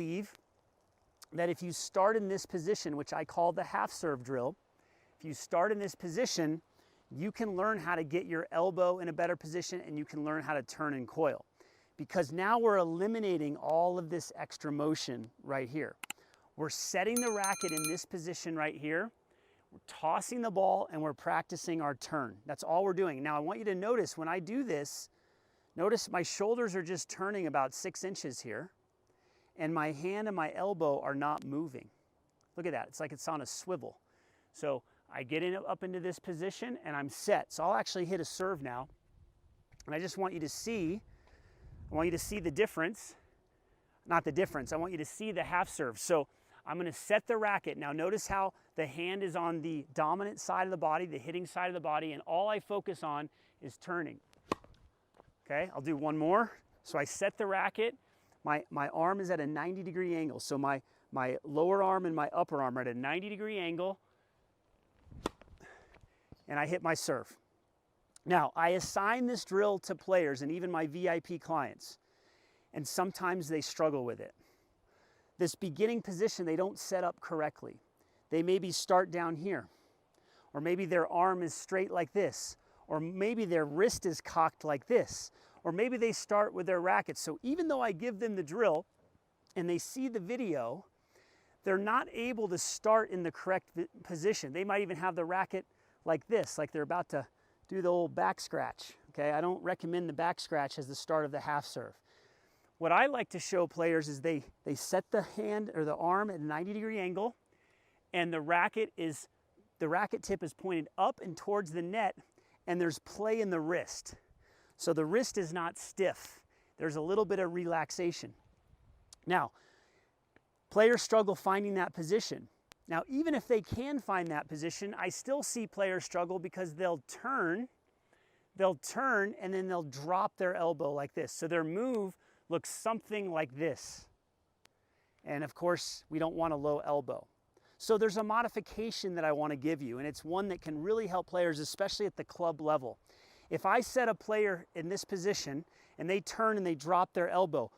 believe that if you start in this position, which I call the half serve drill, if you start in this position, you can learn how to get your elbow in a better position and you can learn how to turn and coil. Because now we're eliminating all of this extra motion right here. We're setting the racket in this position right here. We're tossing the ball and we're practicing our turn. That's all we're doing. Now I want you to notice when I do this, notice my shoulders are just turning about 6 inches here and my hand and my elbow are not moving. Look at that, it's like it's on a swivel. So I get up into this position and I'm set. So I'll actually hit a serve now. And I just want you to see, the difference. Not the difference, I want you to see the half serve. So I'm gonna set the racket. Now notice how the hand is on the dominant side of the body, the hitting side of the body, and all I focus on is turning. Okay, I'll do one more. So I set the racket, my arm is at a 90-degree angle. So my lower arm and my upper arm are at a 90-degree angle, and I hit my serve. Now, I assign this drill to players and even my VIP clients, and sometimes they struggle with it. This beginning position, they don't set up correctly. They maybe start down here, or maybe their arm is straight like this, or maybe their wrist is cocked like this, or maybe they start with their racket. So even though I give them the drill and they see the video, they're not able to start in the correct position. They might even have the racket like this, like they're about to do the old back scratch. Okay, I don't recommend the back scratch as the start of the half serve. What I like to show players is they set the hand or the arm at a 90-degree angle, and the racket tip is pointed up and towards the net, and there's play in the wrist. So the wrist is not stiff. There's a little bit of relaxation. Now, players struggle finding that position. Now, even if they can find that position, I still see players struggle because they'll turn, and then they'll drop their elbow like this. So their move looks something like this. And of course, we don't want a low elbow. So there's a modification that I want to give you, and it's one that can really help players, especially at the club level. If I set a player in this position and they turn and they drop their elbow,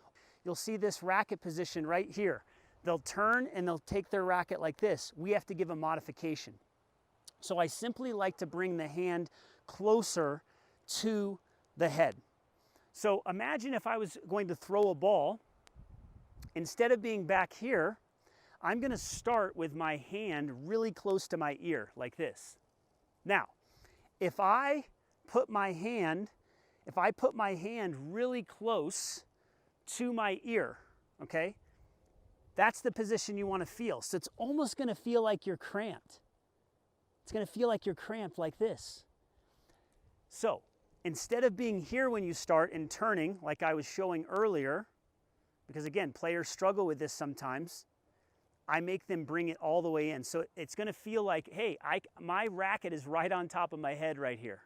you'll see this racket position right here. They'll turn and they'll take their racket like this. We have to give a modification. So I simply like to bring the hand closer to the head. So imagine if I was going to throw a ball, instead of being back here, I'm going to start with my hand really close to my ear like this. Now, if I put my hand really close to my ear, okay? That's the position you want to feel. So it's almost going to feel like you're cramped. It's going to feel like you're cramped like this. So instead of being here when you start and turning like I was showing earlier, because again, players struggle with this sometimes, I make them bring it all the way in. So it's going to feel like, hey, my racket is right on top of my head right here.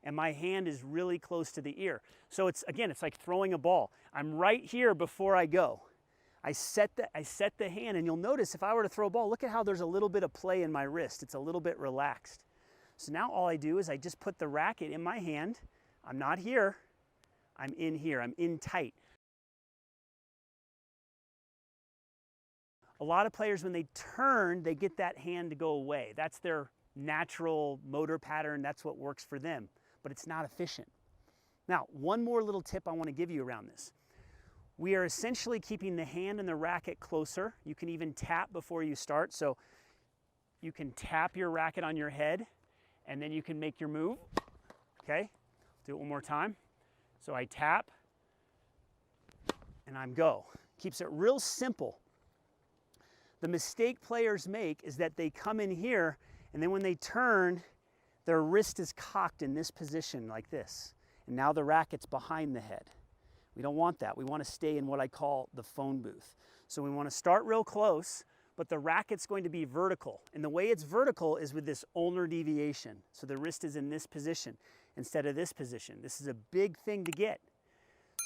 And my hand is really close to the ear. So it's like throwing a ball. I'm right here before I go. I set the hand, and you'll notice if I were to throw a ball, look at how there's a little bit of play in my wrist. It's a little bit relaxed. So now all I do is I just put the racket in my hand. I'm not here. I'm in here. I'm in tight. A lot of players, when they turn, they get that hand to go away. That's their natural motor pattern. That's what works for them, but it's not efficient. Now, one more little tip I want to give you around this. We are essentially keeping the hand and the racket closer. You can even tap before you start. So you can tap your racket on your head and then you can make your move. Okay, do it one more time. So I tap and I'm go. Keeps it real simple. The mistake players make is that they come in here and then when they turn, their wrist is cocked in this position like this. And now the racket's behind the head. We don't want that. We want to stay in what I call the phone booth. So we want to start real close, but the racket's going to be vertical. And the way it's vertical is with this ulnar deviation. So the wrist is in this position instead of this position. This is a big thing to get.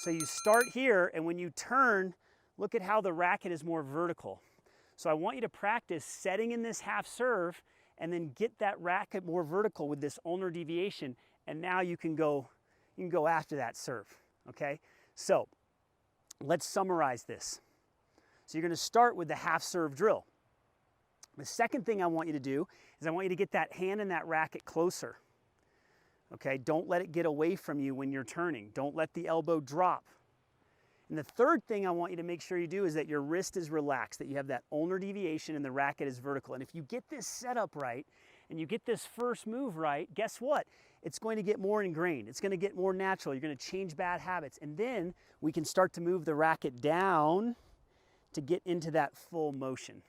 So you start here, and when you turn, look at how the racket is more vertical. So I want you to practice setting in this half serve and then get that racket more vertical with this ulnar deviation, and now you can go after that serve, okay? So let's summarize this. So you're going to start with the half serve drill. The second thing I want you to do is I want you to get that hand and that racket closer. Okay, don't let it get away from you when you're turning. Don't let the elbow drop. And the third thing I want you to make sure you do is that your wrist is relaxed, that you have that ulnar deviation and the racket is vertical. And if you get this setup right and you get this first move right, guess what? It's going to get more ingrained. It's going to get more natural. You're going to change bad habits. And then we can start to move the racket down to get into that full motion.